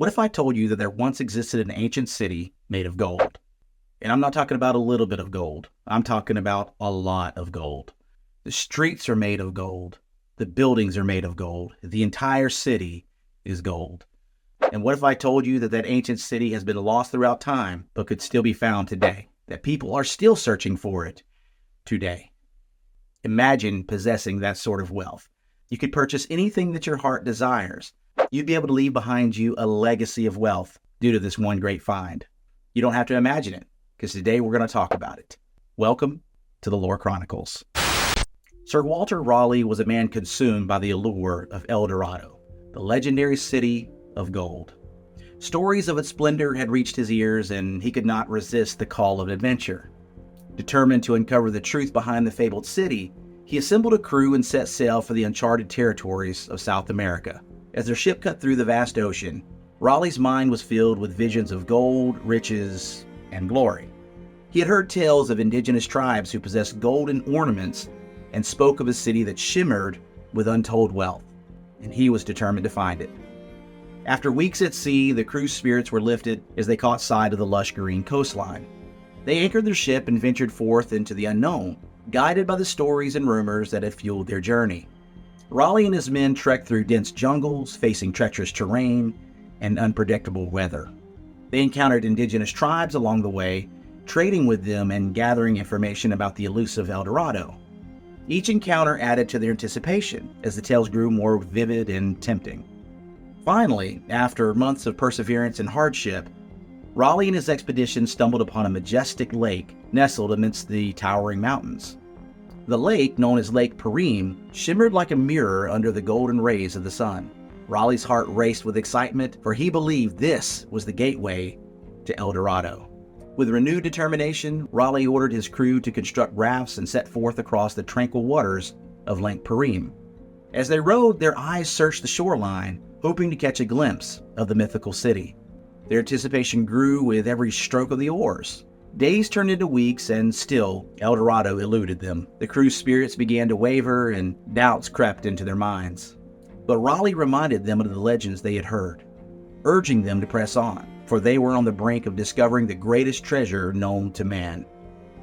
What if I told you that there once existed an ancient city made of gold? And I'm not talking about a little bit of gold. I'm talking about a lot of gold. The streets are made of gold. The buildings are made of gold. The entire city is gold. And what if I told you that that ancient city has been lost throughout time, but could still be found today? That people are still searching for it today. Imagine possessing that sort of wealth. You could purchase anything that your heart desires. You'd be able to leave behind you a legacy of wealth due to this one great find. You don't have to imagine it, because today we're going to talk about it. Welcome to the Lore Chronicles. Sir Walter Raleigh was a man consumed by the allure of El Dorado, the legendary city of gold. Stories of its splendor had reached his ears, and he could not resist the call of adventure. Determined to uncover the truth behind the fabled city, he assembled a crew and set sail for the uncharted territories of South America. As their ship cut through the vast ocean, Raleigh's mind was filled with visions of gold, riches, and glory. He had heard tales of indigenous tribes who possessed golden ornaments and spoke of a city that shimmered with untold wealth, and he was determined to find it. After weeks at sea, the crew's spirits were lifted as they caught sight of the lush green coastline. They anchored their ship and ventured forth into the unknown, guided by the stories and rumors that had fueled their journey. Raleigh and his men trekked through dense jungles, facing treacherous terrain and unpredictable weather. They encountered indigenous tribes along the way, trading with them and gathering information about the elusive El Dorado. Each encounter added to their anticipation as the tales grew more vivid and tempting. Finally, after months of perseverance and hardship, Raleigh and his expedition stumbled upon a majestic lake nestled amidst the towering mountains. The lake, known as Lake Perim, shimmered like a mirror under the golden rays of the sun. Raleigh's heart raced with excitement, for he believed this was the gateway to El Dorado. With renewed determination, Raleigh ordered his crew to construct rafts and set forth across the tranquil waters of Lake Perim. As they rowed, their eyes searched the shoreline, hoping to catch a glimpse of the mythical city. Their anticipation grew with every stroke of the oars. Days turned into weeks, and still El Dorado eluded them. The crew's spirits began to waver, and doubts crept into their minds. But Raleigh reminded them of the legends they had heard, urging them to press on, for they were on the brink of discovering the greatest treasure known to man.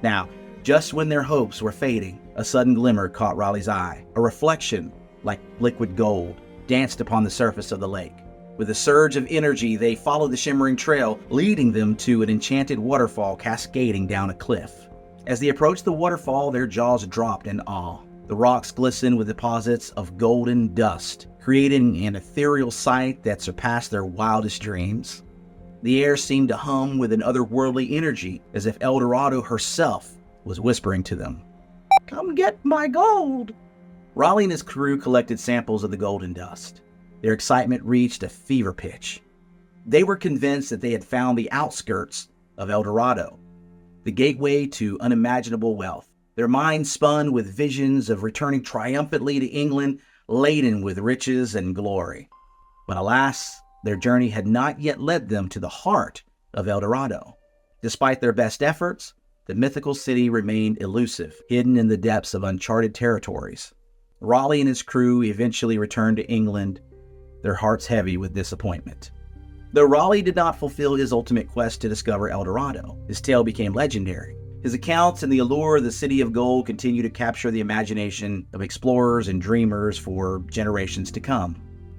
Now, just when their hopes were fading, a sudden glimmer caught Raleigh's eye. A reflection, like liquid gold, danced upon the surface of the lake. With a surge of energy, they followed the shimmering trail, leading them to an enchanted waterfall cascading down a cliff. As they approached the waterfall, their jaws dropped in awe. The rocks glistened with deposits of golden dust, creating an ethereal sight that surpassed their wildest dreams. The air seemed to hum with an otherworldly energy, as if El Dorado herself was whispering to them, "Come get my gold!" Raleigh and his crew collected samples of the golden dust. Their excitement reached a fever pitch. They were convinced that they had found the outskirts of El Dorado, the gateway to unimaginable wealth. Their minds spun with visions of returning triumphantly to England, laden with riches and glory. But alas, their journey had not yet led them to the heart of El Dorado. Despite their best efforts, the mythical city remained elusive, hidden in the depths of uncharted territories. Raleigh and his crew eventually returned to England, their hearts heavy with disappointment. Though Raleigh did not fulfill his ultimate quest to discover El Dorado, his tale became legendary. His accounts and the allure of the City of Gold continue to capture the imagination of explorers and dreamers for generations to come.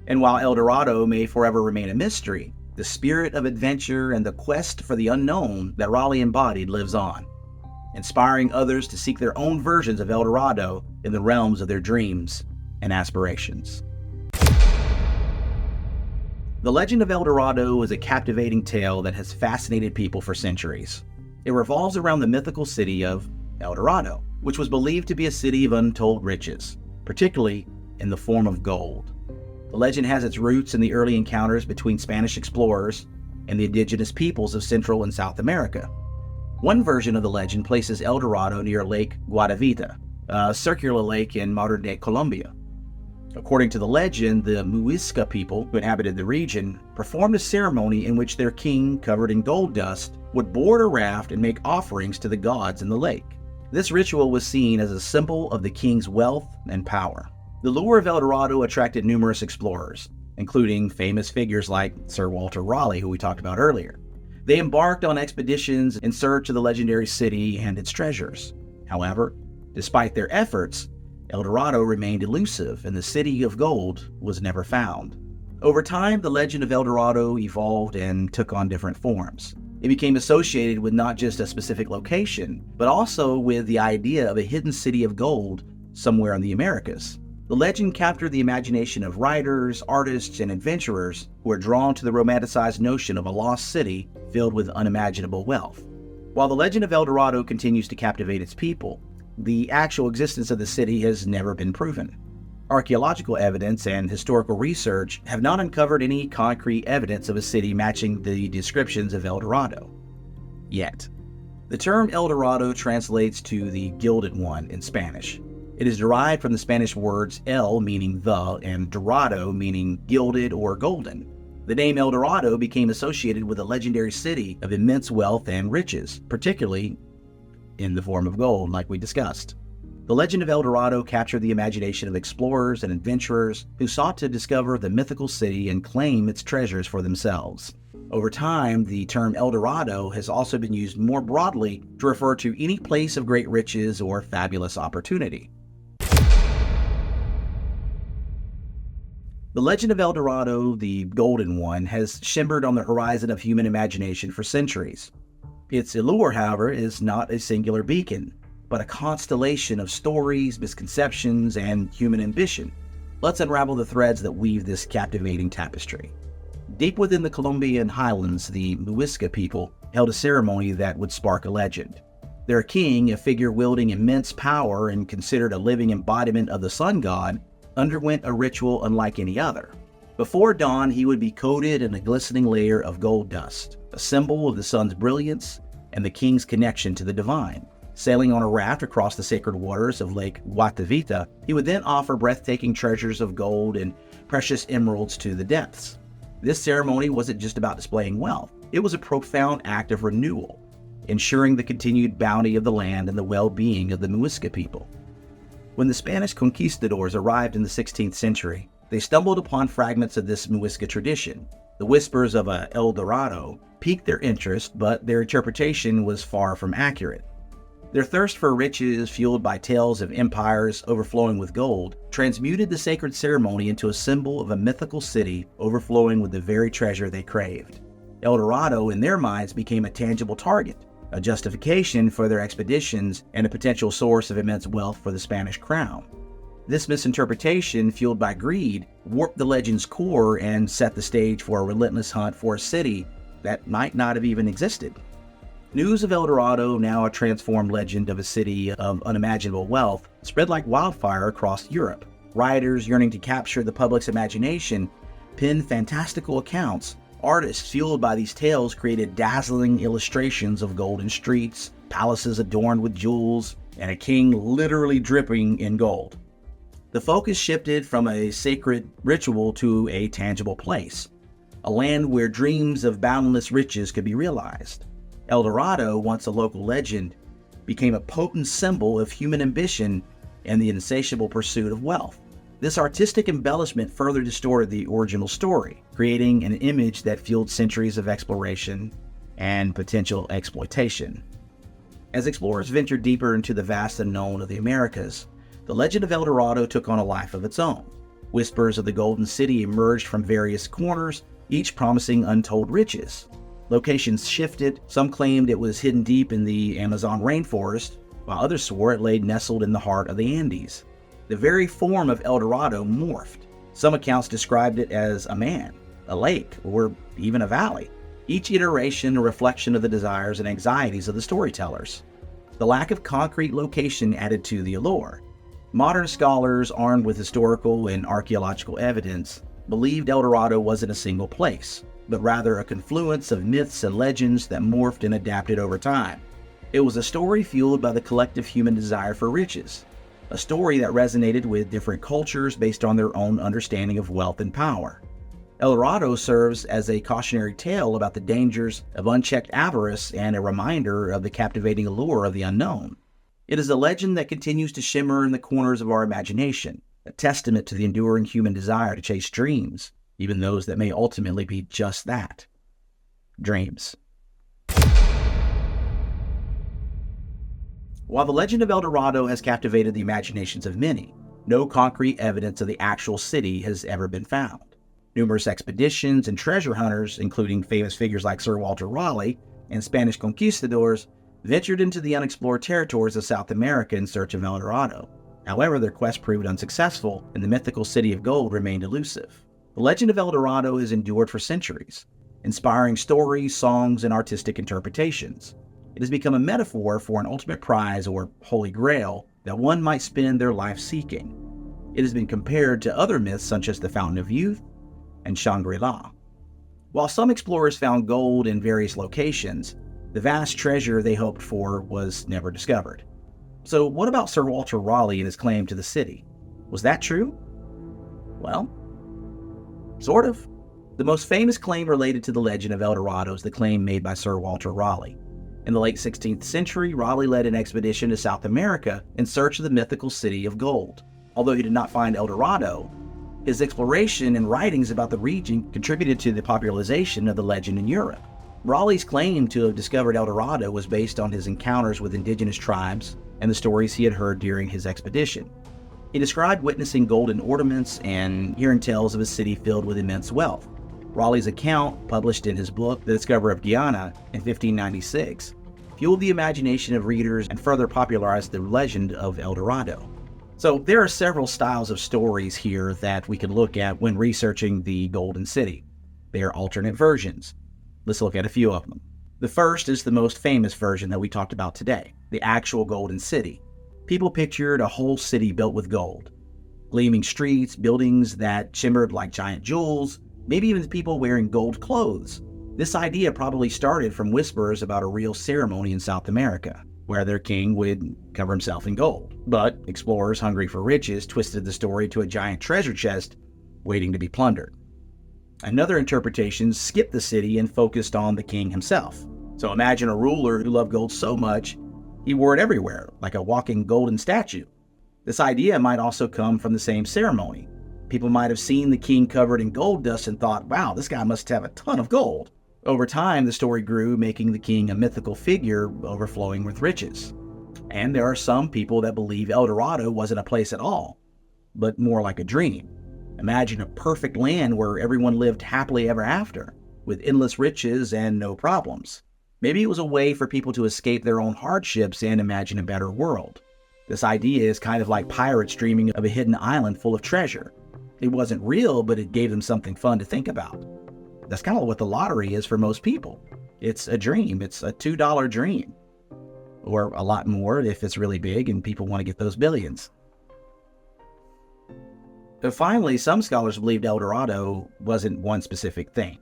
And while El Dorado may forever remain a mystery, the spirit of adventure and the quest for the unknown that Raleigh embodied lives on, inspiring others to seek their own versions of El Dorado in the realms of their dreams and aspirations. The legend of El Dorado is a captivating tale that has fascinated people for centuries. It revolves around the mythical city of El Dorado, which was believed to be a city of untold riches, particularly in the form of gold. The legend has its roots in the early encounters between Spanish explorers and the indigenous peoples of Central and South America. One version of the legend places El Dorado near Lake Guadavita, a circular lake in modern-day Colombia. According to the legend, the Muisca people who inhabited the region performed a ceremony in which their king, covered in gold dust, would board a raft and make offerings to the gods in the lake. This ritual was seen as a symbol of the king's wealth and power. The lure of El Dorado attracted numerous explorers, including famous figures like Sir Walter Raleigh, who we talked about earlier. They embarked on expeditions in search of the legendary city and its treasures. However, despite their efforts, El Dorado remained elusive and the city of gold was never found. Over time, the legend of El Dorado evolved and took on different forms. It became associated with not just a specific location, but also with the idea of a hidden city of gold somewhere in the Americas. The legend captured the imagination of writers, artists, and adventurers who were drawn to the romanticized notion of a lost city filled with unimaginable wealth. While the legend of El Dorado continues to captivate its people, the actual existence of the city has never been proven. Archaeological evidence and historical research have not uncovered any concrete evidence of a city matching the descriptions of El Dorado. Yet. The term El Dorado translates to the Gilded One in Spanish. It is derived from the Spanish words El meaning the and Dorado meaning gilded or golden. The name El Dorado became associated with a legendary city of immense wealth and riches, particularly in the form of gold, like we discussed. The legend of El Dorado captured the imagination of explorers and adventurers who sought to discover the mythical city and claim its treasures for themselves. Over time, the term El Dorado has also been used more broadly to refer to any place of great riches or fabulous opportunity. The legend of El Dorado, the Golden One, has shimmered on the horizon of human imagination for centuries. Its allure, however, is not a singular beacon, but a constellation of stories, misconceptions, and human ambition. Let's unravel the threads that weave this captivating tapestry. Deep within the Colombian highlands, the Muisca people held a ceremony that would spark a legend. Their king, a figure wielding immense power and considered a living embodiment of the sun god, underwent a ritual unlike any other. Before dawn, he would be coated in a glistening layer of gold dust, a symbol of the sun's brilliance and the king's connection to the divine. Sailing on a raft across the sacred waters of Lake Guatavita, he would then offer breathtaking treasures of gold and precious emeralds to the depths. This ceremony wasn't just about displaying wealth. It was a profound act of renewal, ensuring the continued bounty of the land and the well-being of the Muisca people. When the Spanish conquistadors arrived in the 16th century, they stumbled upon fragments of this Muisca tradition. The whispers of a El Dorado piqued their interest, but their interpretation was far from accurate. Their thirst for riches, fueled by tales of empires overflowing with gold, transmuted the sacred ceremony into a symbol of a mythical city overflowing with the very treasure they craved. El Dorado, in their minds, became a tangible target, a justification for their expeditions and a potential source of immense wealth for the Spanish crown. This misinterpretation, fueled by greed, warped the legend's core and set the stage for a relentless hunt for a city that might not have even existed. News of El Dorado, now a transformed legend of a city of unimaginable wealth, spread like wildfire across Europe. Writers yearning to capture the public's imagination penned fantastical accounts. Artists fueled by these tales created dazzling illustrations of golden streets, palaces adorned with jewels, and a king literally dripping in gold. The focus shifted from a sacred ritual to a tangible place, a land where dreams of boundless riches could be realized. El Dorado, once a local legend, became a potent symbol of human ambition and the insatiable pursuit of wealth. This artistic embellishment further distorted the original story, creating an image that fueled centuries of exploration and potential exploitation. As explorers ventured deeper into the vast unknown of the Americas, the legend of El Dorado took on a life of its own. Whispers of the Golden City emerged from various corners, each promising untold riches. Locations shifted. Some claimed it was hidden deep in the Amazon rainforest, while others swore it lay nestled in the heart of the Andes. The very form of El Dorado morphed. Some accounts described it as a man, a lake, or even a valley, each iteration a reflection of the desires and anxieties of the storytellers. The lack of concrete location added to the allure. Modern scholars, armed with historical and archaeological evidence, believed El Dorado wasn't a single place, but rather a confluence of myths and legends that morphed and adapted over time. It was a story fueled by the collective human desire for riches, a story that resonated with different cultures based on their own understanding of wealth and power. El Dorado serves as a cautionary tale about the dangers of unchecked avarice and a reminder of the captivating allure of the unknown. It is a legend that continues to shimmer in the corners of our imagination, a testament to the enduring human desire to chase dreams, even those that may ultimately be just that, dreams. While the legend of El Dorado has captivated the imaginations of many, no concrete evidence of the actual city has ever been found. Numerous expeditions and treasure hunters, including famous figures like Sir Walter Raleigh and Spanish conquistadors, ventured into the unexplored territories of South America in search of El Dorado. However, their quest proved unsuccessful, and the mythical city of gold remained elusive. The legend of El Dorado has endured for centuries, inspiring stories, songs, and artistic interpretations. It has become a metaphor for an ultimate prize or holy grail that one might spend their life seeking. It has been compared to other myths such as the Fountain of Youth and Shangri-La. While some explorers found gold in various locations, the vast treasure they hoped for was never discovered. So what about Sir Walter Raleigh and his claim to the city? Was that true? Well, sort of. The most famous claim related to the legend of El Dorado is the claim made by Sir Walter Raleigh. In the late 16th century, Raleigh led an expedition to South America in search of the mythical city of gold. Although he did not find El Dorado, his exploration and writings about the region contributed to the popularization of the legend in Europe. Raleigh's claim to have discovered El Dorado was based on his encounters with indigenous tribes and the stories he had heard during his expedition. He described witnessing golden ornaments and hearing tales of a city filled with immense wealth. Raleigh's account, published in his book The Discovery of Guyana in 1596, fueled the imagination of readers and further popularized the legend of El Dorado. So there are several styles of stories here that we can look at when researching the Golden City. They are alternate versions. Let's look at a few of them. The first is the most famous version that we talked about today, the actual Golden City. People pictured a whole city built with gold. Gleaming streets, buildings that shimmered like giant jewels, maybe even people wearing gold clothes. This idea probably started from whispers about a real ceremony in South America, where their king would cover himself in gold. But explorers hungry for riches twisted the story to a giant treasure chest waiting to be plundered. Another interpretation skipped the city and focused on the king himself. So imagine a ruler who loved gold so much, he wore it everywhere, like a walking golden statue. This idea might also come from the same ceremony. People might have seen the king covered in gold dust and thought, wow, this guy must have a ton of gold. Over time, the story grew, making the king a mythical figure overflowing with riches. And there are some people that believe El Dorado wasn't a place at all, but more like a dream. Imagine a perfect land where everyone lived happily ever after, with endless riches and no problems. Maybe it was a way for people to escape their own hardships and imagine a better world. This idea is kind of like pirates dreaming of a hidden island full of treasure. It wasn't real, but it gave them something fun to think about. That's kind of what the lottery is for most people. It's a dream. It's a $2 dream. Or a lot more if it's really big and people want to get those billions. But finally, some scholars believed El Dorado wasn't one specific thing,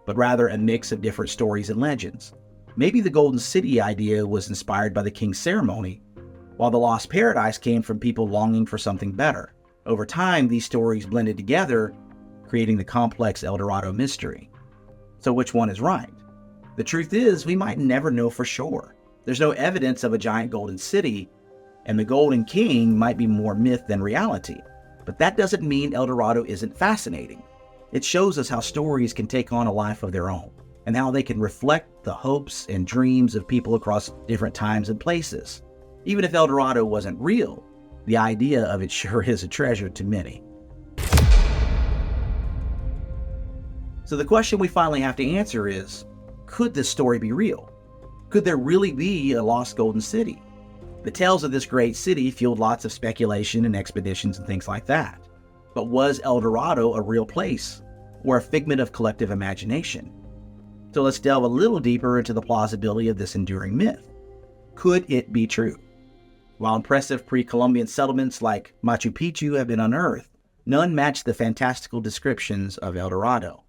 but rather a mix of different stories and legends. Maybe the Golden City idea was inspired by the king's ceremony, while the Lost Paradise came from people longing for something better. Over time, these stories blended together, creating the complex El Dorado mystery. So which one is right? The truth is, we might never know for sure. There's no evidence of a giant golden city, and the Golden King might be more myth than reality. But that doesn't mean El Dorado isn't fascinating. It shows us how stories can take on a life of their own, and how they can reflect the hopes and dreams of people across different times and places. Even if El Dorado wasn't real, the idea of it sure is a treasure to many. So the question we finally have to answer is, could this story be real? Could there really be a lost golden city? The tales of this great city fueled lots of speculation and expeditions and things like that. But was El Dorado a real place, or a figment of collective imagination? So let's delve a little deeper into the plausibility of this enduring myth. Could it be true? While impressive pre-Columbian settlements like Machu Picchu have been unearthed, none match the fantastical descriptions of El Dorado.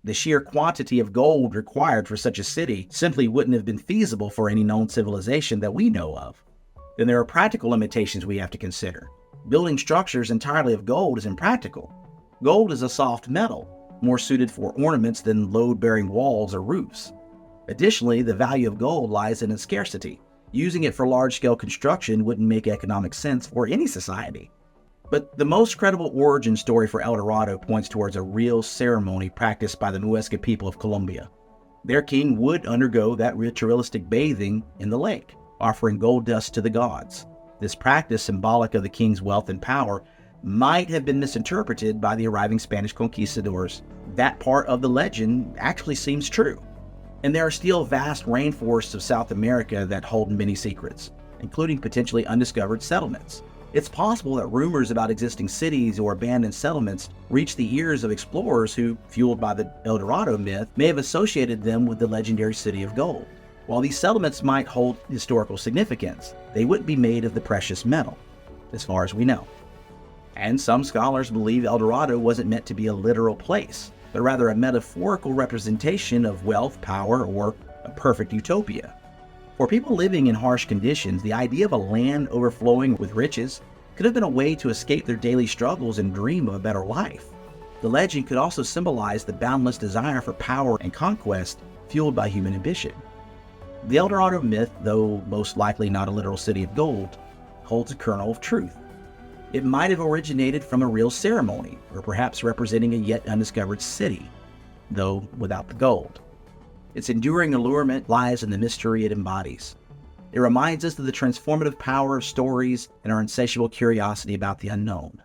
The sheer quantity of gold required for such a city simply wouldn't have been feasible for any known civilization that we know of. Then there are practical limitations we have to consider. Building structures entirely of gold is impractical. Gold is a soft metal, more suited for ornaments than load-bearing walls or roofs. Additionally, the value of gold lies in its scarcity. Using it for large-scale construction wouldn't make economic sense for any society. But the most credible origin story for El Dorado points towards a real ceremony practiced by the Muisca people of Colombia. Their king would undergo that ritualistic bathing in the lake, offering gold dust to the gods. This practice, symbolic of the king's wealth and power, might have been misinterpreted by the arriving Spanish conquistadors. That part of the legend actually seems true. And there are still vast rainforests of South America that hold many secrets, including potentially undiscovered settlements. It's possible that rumors about existing cities or abandoned settlements reached the ears of explorers who, fueled by the El Dorado myth, may have associated them with the legendary city of gold. While these settlements might hold historical significance, they wouldn't be made of the precious metal, as far as we know. And some scholars believe El Dorado wasn't meant to be a literal place, but rather a metaphorical representation of wealth, power, or a perfect utopia. For people living in harsh conditions, the idea of a land overflowing with riches could have been a way to escape their daily struggles and dream of a better life. The legend could also symbolize the boundless desire for power and conquest fueled by human ambition. The El Dorado myth, though most likely not a literal city of gold, holds a kernel of truth. It might have originated from a real ceremony, or perhaps representing a yet undiscovered city, though without the gold. Its enduring allurement lies in the mystery it embodies. It reminds us of the transformative power of stories and our insatiable curiosity about the unknown.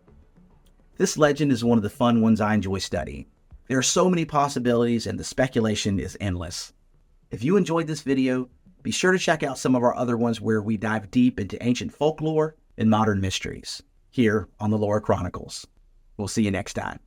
This legend is one of the fun ones I enjoy studying. There are so many possibilities and the speculation is endless. If you enjoyed this video, be sure to check out some of our other ones where we dive deep into ancient folklore and modern mysteries, here on the Lore Chronicles. We'll see you next time.